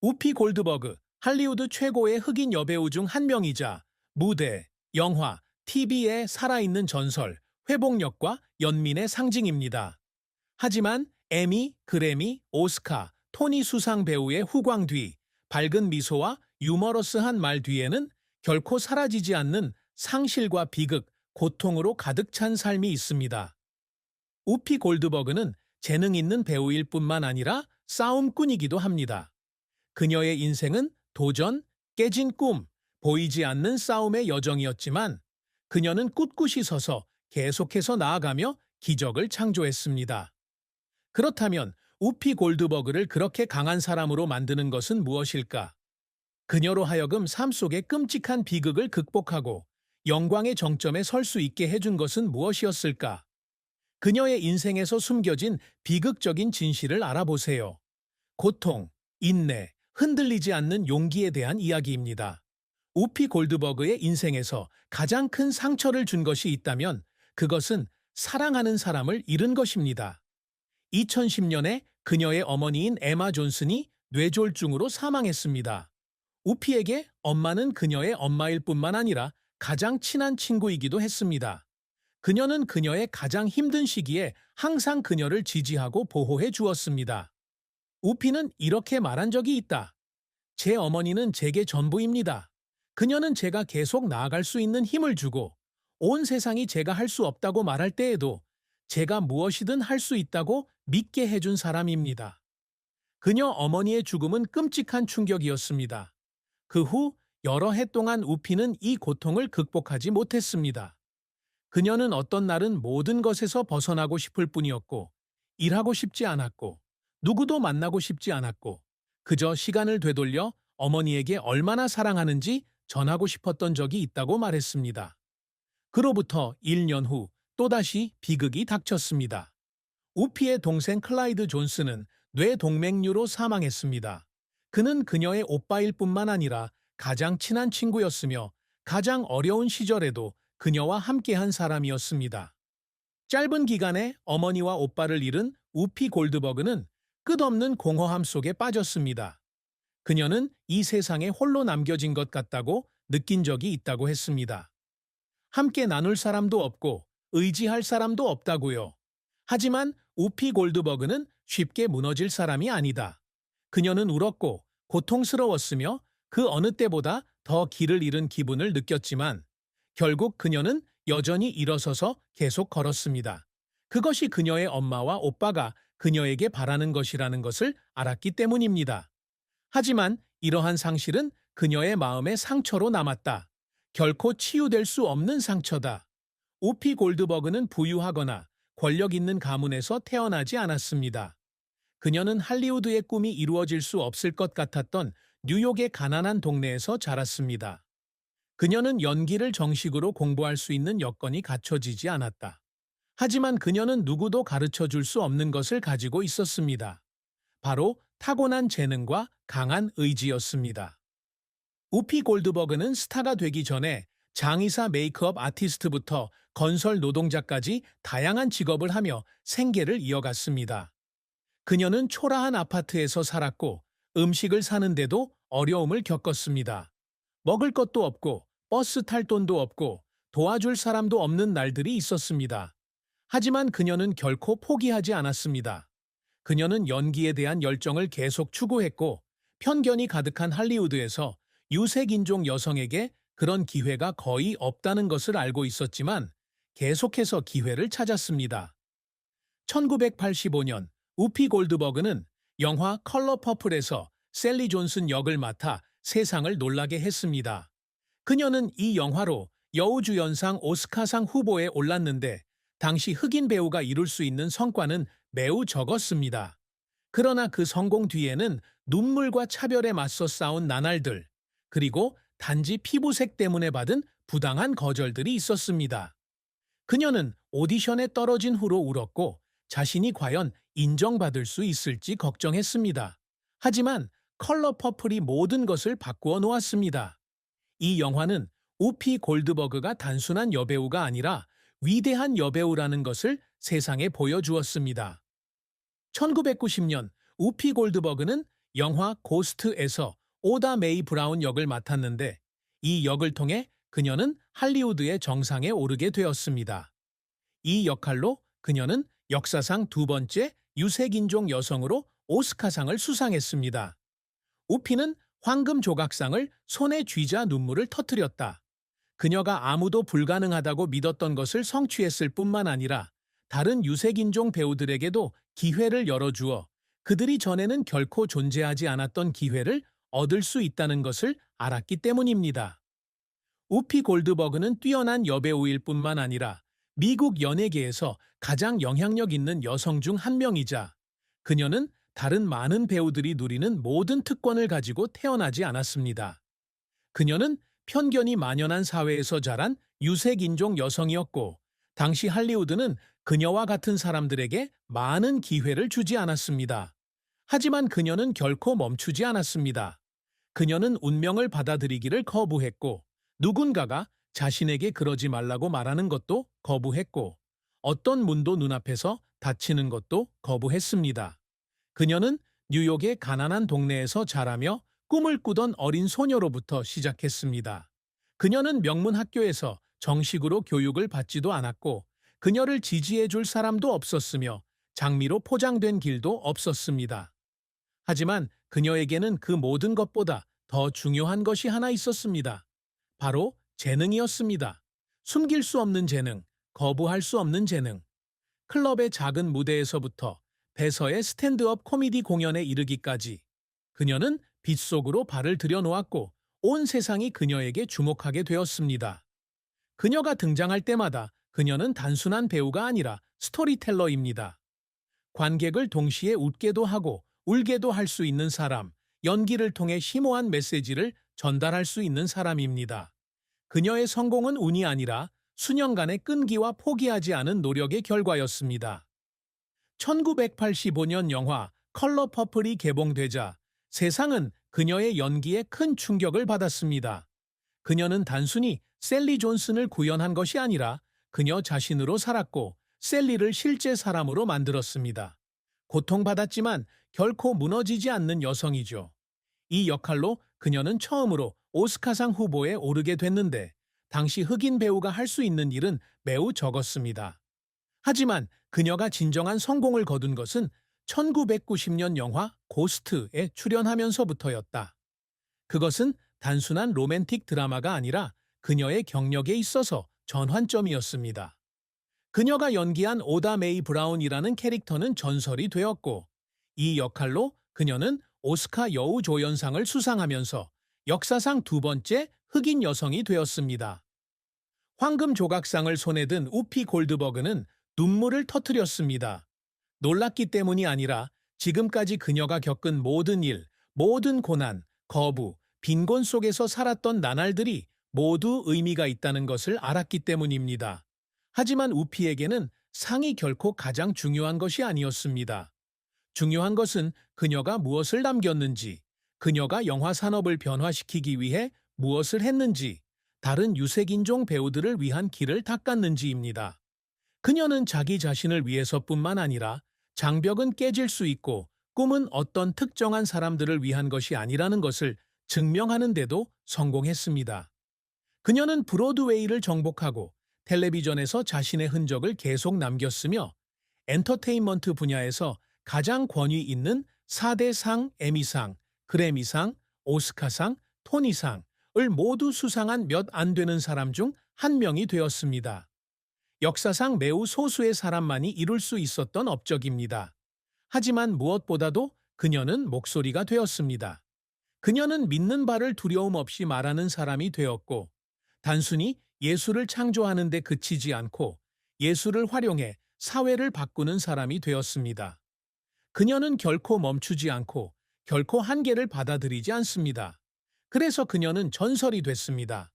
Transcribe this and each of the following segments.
우피 골드버그, 할리우드 최고의 흑인 여배우 중 한 명이자 무대, 영화, TV의 살아있는 전설, 회복력과 연민의 상징입니다. 하지만 에미, 그래미, 오스카, 토니 수상 배우의 후광 뒤 밝은 미소와 유머러스한 말 뒤에는 결코 사라지지 않는 상실과 비극, 고통으로 가득 찬 삶이 있습니다. 우피 골드버그는 재능 있는 배우일 뿐만 아니라 싸움꾼이기도 합니다. 그녀의 인생은 도전, 깨진 꿈, 보이지 않는 싸움의 여정이었지만 그녀는 꿋꿋이 서서 계속해서 나아가며 기적을 창조했습니다. 그렇다면 우피 골드버그를 그렇게 강한 사람으로 만드는 것은 무엇일까? 그녀로 하여금 삶 속의 끔찍한 비극을 극복하고 영광의 정점에 설 수 있게 해준 것은 무엇이었을까? 그녀의 인생에서 숨겨진 비극적인 진실을 알아보세요. 고통, 인내, 흔들리지 않는 용기에 대한 이야기입니다. 우피 골드버그의 인생에서 가장 큰 상처를 준 것이 있다면 그것은 사랑하는 사람을 잃은 것입니다. 2010년에 그녀의 어머니인 에마 존슨이 뇌졸중으로 사망했습니다. 우피에게 엄마는 그녀의 엄마일 뿐만 아니라 가장 친한 친구이기도 했습니다. 그녀는 그녀의 가장 힘든 시기에 항상 그녀를 지지하고 보호해 주었습니다. 우피는 이렇게 말한 적이 있다. 제 어머니는 제게 전부입니다. 그녀는 제가 계속 나아갈 수 있는 힘을 주고 온 세상이 제가 할 수 없다고 말할 때에도 제가 무엇이든 할 수 있다고 믿게 해준 사람입니다. 그녀 어머니의 죽음은 끔찍한 충격이었습니다. 그 후 여러 해 동안 우피는 이 고통을 극복하지 못했습니다. 그녀는 어떤 날은 모든 것에서 벗어나고 싶을 뿐이었고, 일하고 싶지 않았고, 누구도 만나고 싶지 않았고, 그저 시간을 되돌려 어머니에게 얼마나 사랑하는지 전하고 싶었던 적이 있다고 말했습니다. 그로부터 1년 후 또다시 비극이 닥쳤습니다. 우피의 동생 클라이드 존스는 뇌동맥류로 사망했습니다. 그는 그녀의 오빠일 뿐만 아니라 가장 친한 친구였으며 가장 어려운 시절에도 그녀와 함께한 사람이었습니다. 짧은 기간에 어머니와 오빠를 잃은 우피 골드버그는 끝없는 공허함 속에 빠졌습니다. 그녀는 이 세상에 홀로 남겨진 것 같다고 느낀 적이 있다고 했습니다. 함께 나눌 사람도 없고 의지할 사람도 없다고요. 하지만 우피 골드버그는 쉽게 무너질 사람이 아니다. 그녀는 울었고 고통스러웠으며 그 어느 때보다 더 길을 잃은 기분을 느꼈지만 결국 그녀는 여전히 일어서서 계속 걸었습니다. 그것이 그녀의 엄마와 오빠가 그녀에게 바라는 것이라는 것을 알았기 때문입니다. 하지만 이러한 상실은 그녀의 마음의 상처로 남았다. 결코 치유될 수 없는 상처다. 우피 골드버그는 부유하거나 권력 있는 가문에서 태어나지 않았습니다. 그녀는 할리우드의 꿈이 이루어질 수 없을 것 같았던 뉴욕의 가난한 동네에서 자랐습니다. 그녀는 연기를 정식으로 공부할 수 있는 여건이 갖춰지지 않았다. 하지만 그녀는 누구도 가르쳐 줄 수 없는 것을 가지고 있었습니다. 바로 타고난 재능과 강한 의지였습니다. 우피 골드버그는 스타가 되기 전에 장의사 메이크업 아티스트부터 건설 노동자까지 다양한 직업을 하며 생계를 이어갔습니다. 그녀는 초라한 아파트에서 살았고 음식을 사는데도 어려움을 겪었습니다. 먹을 것도 없고 버스 탈 돈도 없고 도와줄 사람도 없는 날들이 있었습니다. 하지만 그녀는 결코 포기하지 않았습니다. 그녀는 연기에 대한 열정을 계속 추구했고 편견이 가득한 할리우드에서 유색인종 여성에게 그런 기회가 거의 없다는 것을 알고 있었지만 계속해서 기회를 찾았습니다. 1985년 우피 골드버그는 영화 컬러 퍼플에서 셀리 존슨 역을 맡아 세상을 놀라게 했습니다. 그녀는 이 영화로 여우주연상 오스카상 후보에 올랐는데 당시 흑인 배우가 이룰 수 있는 성과는 매우 적었습니다. 그러나 그 성공 뒤에는 눈물과 차별에 맞서 싸운 나날들, 그리고 단지 피부색 때문에 받은 부당한 거절들이 있었습니다. 그녀는 오디션에 떨어진 후로 울었고 자신이 과연 인정받을 수 있을지 걱정했습니다. 하지만 컬러 퍼플이 모든 것을 바꾸어 놓았습니다. 이 영화는 우피 골드버그가 단순한 여배우가 아니라 위대한 여배우라는 것을 세상에 보여주었습니다. 1990년 우피 골드버그는 영화 고스트에서 오다 메이 브라운 역을 맡았는데 이 역을 통해 그녀는 할리우드의 정상에 오르게 되었습니다. 이 역할로 그녀는 역사상 두 번째 유색인종 여성으로 오스카상을 수상했습니다. 우피는 황금 조각상을 손에 쥐자 눈물을 터뜨렸다. 그녀가 아무도 불가능하다고 믿었던 것을 성취했을 뿐만 아니라 다른 유색인종 배우들에게도 기회를 열어주어 그들이 전에는 결코 존재하지 않았던 기회를 얻을 수 있다는 것을 알았기 때문입니다. 우피 골드버그는 뛰어난 여배우일 뿐만 아니라 미국 연예계에서 가장 영향력 있는 여성 중 한 명이자 그녀는 다른 많은 배우들이 누리는 모든 특권을 가지고 태어나지 않았습니다. 그녀는 편견이 만연한 사회에서 자란 유색인종 여성이었고 당시 할리우드는 그녀와 같은 사람들에게 많은 기회를 주지 않았습니다. 하지만 그녀는 결코 멈추지 않았습니다. 그녀는 운명을 받아들이기를 거부했고 누군가가 자신에게 그러지 말라고 말하는 것도 거부했고 어떤 문도 눈앞에서 닫히는 것도 거부했습니다. 그녀는 뉴욕의 가난한 동네에서 자라며 꿈을 꾸던 어린 소녀로부터 시작했습니다. 그녀는 명문 학교에서 정식으로 교육을 받지도 않았고 그녀를 지지해 줄 사람도 없었으며 장미로 포장된 길도 없었습니다. 하지만 그녀에게는 그 모든 것보다 더 중요한 것이 하나 있었습니다. 바로 재능이었습니다. 숨길 수 없는 재능, 거부할 수 없는 재능. 클럽의 작은 무대에서부터 배서의 스탠드업 코미디 공연에 이르기까지 그녀는 빛 속으로 발을 들여놓았고 온 세상이 그녀에게 주목하게 되었습니다. 그녀가 등장할 때마다 그녀는 단순한 배우가 아니라 스토리텔러입니다. 관객을 동시에 웃게도 하고 울게도 할 수 있는 사람, 연기를 통해 심오한 메시지를 전달할 수 있는 사람입니다. 그녀의 성공은 운이 아니라 수년간의 끈기와 포기하지 않은 노력의 결과였습니다. 1985년 영화 컬러 퍼플이 개봉되자 세상은 그녀의 연기에 큰 충격을 받았습니다. 그녀는 단순히 셀리 존슨을 구현한 것이 아니라 그녀 자신으로 살았고 셀리를 실제 사람으로 만들었습니다. 고통받았지만 결코 무너지지 않는 여성이죠. 이 역할로 그녀는 처음으로 오스카상 후보에 오르게 됐는데 당시 흑인 배우가 할 수 있는 일은 매우 적었습니다. 하지만 그녀가 진정한 성공을 거둔 것은 1990년 영화 고스트에 출연하면서부터였다. 그것은 단순한 로맨틱 드라마가 아니라 그녀의 경력에 있어서 전환점이었습니다. 그녀가 연기한 오다 메이 브라운이라는 캐릭터는 전설이 되었고 이 역할로 그녀는 오스카 여우조연상을 수상하면서 역사상 두 번째 흑인 여성이 되었습니다. 황금 조각상을 손에 든 우피 골드버그는 눈물을 터뜨렸습니다. 놀랐기 때문이 아니라 지금까지 그녀가 겪은 모든 일, 모든 고난, 거부, 빈곤 속에서 살았던 나날들이 모두 의미가 있다는 것을 알았기 때문입니다. 하지만 우피에게는 상이 결코 가장 중요한 것이 아니었습니다. 중요한 것은 그녀가 무엇을 남겼는지, 그녀가 영화 산업을 변화시키기 위해 무엇을 했는지, 다른 유색인종 배우들을 위한 길을 닦았는지입니다. 그녀는 자기 자신을 위해서뿐만 아니라 장벽은 깨질 수 있고 꿈은 어떤 특정한 사람들을 위한 것이 아니라는 것을 증명하는 데도 성공했습니다. 그녀는 브로드웨이를 정복하고 텔레비전에서 자신의 흔적을 계속 남겼으며 엔터테인먼트 분야에서 가장 권위 있는 4대 상, 에미상, 그래미상, 오스카상, 토니상을 모두 수상한 몇 안 되는 사람 중 한 명이 되었습니다. 역사상 매우 소수의 사람만이 이룰 수 있었던 업적입니다. 하지만 무엇보다도 그녀는 목소리가 되었습니다. 그녀는 믿는 바를 두려움 없이 말하는 사람이 되었고 단순히 예술을 창조하는 데 그치지 않고 예술을 활용해 사회를 바꾸는 사람이 되었습니다. 그녀는 결코 멈추지 않고 결코 한계를 받아들이지 않습니다. 그래서 그녀는 전설이 됐습니다.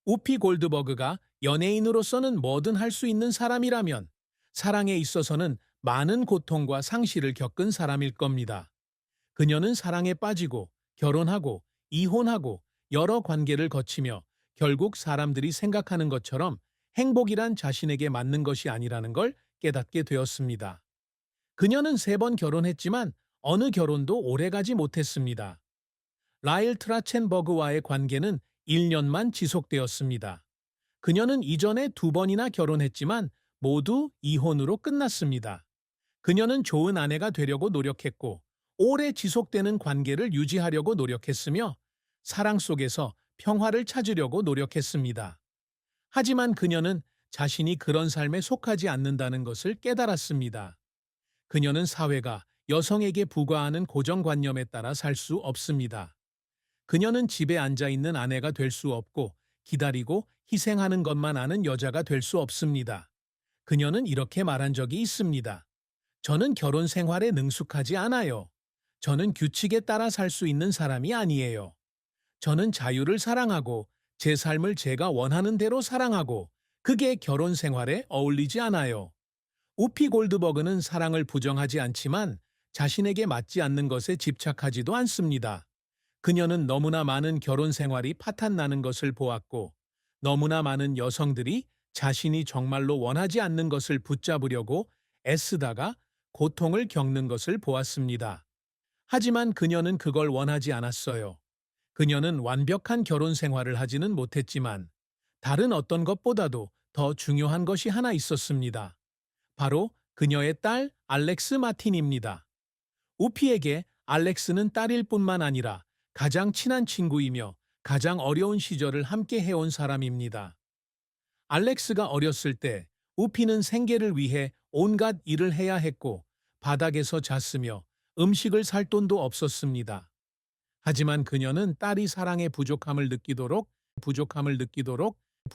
우피 골드버그가 연예인으로서는 뭐든 할 수 있는 사람이라면 사랑에 있어서는 많은 고통과 상실을 겪은 사람일 겁니다. 그녀는 사랑에 빠지고 결혼하고 이혼하고 여러 관계를 거치며 결국 사람들이 생각하는 것처럼 행복이란 자신에게 맞는 것이 아니라는 걸 깨닫게 되었습니다. 그녀는 3번 결혼했지만 어느 결혼도 오래가지 못했습니다. 라일 트라첸버그와의 관계는 1년만 지속되었습니다. 그녀는 이전에 2번이나 결혼했지만 모두 이혼으로 끝났습니다. 그녀는 좋은 아내가 되려고 노력했고 오래 지속되는 관계를 유지하려고 노력했으며 사랑 속에서 평화를 찾으려고 노력했습니다. 하지만 그녀는 자신이 그런 삶에 속하지 않는다는 것을 깨달았습니다. 그녀는 사회가 여성에게 부과하는 고정관념에 따라 살 수 없습니다. 그녀는 집에 앉아 있는 아내가 될 수 없고 기다리고 희생하는 것만 아는 여자가 될 수 없습니다. 그녀는 이렇게 말한 적이 있습니다. 저는 결혼 생활에 능숙하지 않아요. 저는 규칙에 따라 살 수 있는 사람이 아니에요. 저는 자유를 사랑하고 제 삶을 제가 원하는 대로 사랑하고 그게 결혼 생활에 어울리지 않아요. 우피 골드버그는 사랑을 부정하지 않지만 자신에게 맞지 않는 것에 집착하지도 않습니다. 그녀는 너무나 많은 결혼 생활이 파탄나는 것을 보았고 너무나 많은 여성들이 자신이 정말로 원하지 않는 것을 붙잡으려고 애쓰다가 고통을 겪는 것을 보았습니다. 하지만 그녀는 그걸 원하지 않았어요. 그녀는 완벽한 결혼 생활을 하지는 못했지만 다른 어떤 것보다도 더 중요한 것이 하나 있었습니다. 바로 그녀의 딸 알렉스 마틴입니다. 우피에게 알렉스는 딸일 뿐만 아니라 가장 친한 친구이며 가장 어려운 시절을 함께 해온 사람입니다. 알렉스가 어렸을 때 우피는 생계를 위해 온갖 일을 해야 했고 바닥에서 잤으며 음식을 살 돈도 없었습니다. 하지만 그녀는 딸이 사랑의 부족함을 느끼도록